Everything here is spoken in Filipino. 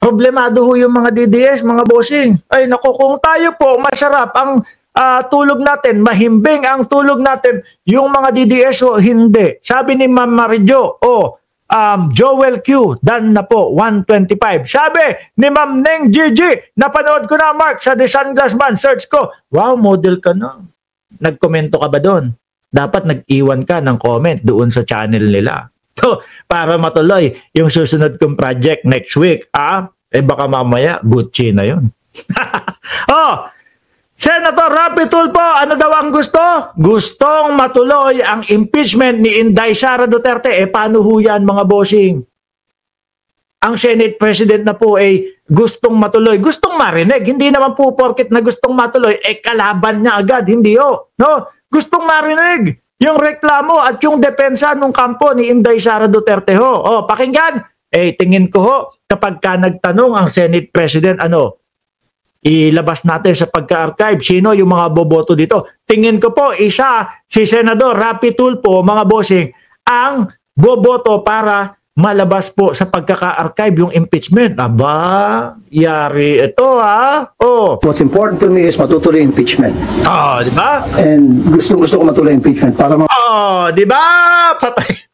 problemado ho yung mga DDS, mga bossing. Ay naku, kung tayo po masarap ang tulog natin, mahimbing ang tulog natin, yung mga DDS ho, hindi. Sabi ni Ma'am Marijo, Joel Q, done na po, 125. Sabi ni Ma'am Neng Gigi, napanood ko na, Mark, sa The Sunglass Man, search ko. Wow, model ka na. Nagkomento ka ba doon? Dapat nag-iwan ka ng comment doon sa channel nila. So, para matuloy yung susunod kong project next week, baka mamaya Gucci na yun. Senator Rapi Tulfo, ano daw ang gusto? Gustong matuloy ang impeachment ni Inday Sara Duterte. Paano ho yan, mga bossing? Ang Senate President na po gustong matuloy. Gustong marinig. Hindi naman po porket na gustong matuloy, kalaban niya agad. Hindi ho. No? Gustong marinig yung reklamo at yung depensa ng kampo ni Inday Sara Duterte ho. Pakinggan. Tingin ko ho, kapag ka nagtanong ang Senate President, ilabas natin sa pagka-archive, sino yung mga boboto dito. Tingin ko po, isa, si Senador Rapi Tulfo, mga bossing, ang boboto para malabas po sa pagkaka-archive yung impeachment. Aba, yari ito What's important to me is matutuloy impeachment. Di ba? And gusto ko matuloy impeachment para di ba? Patay.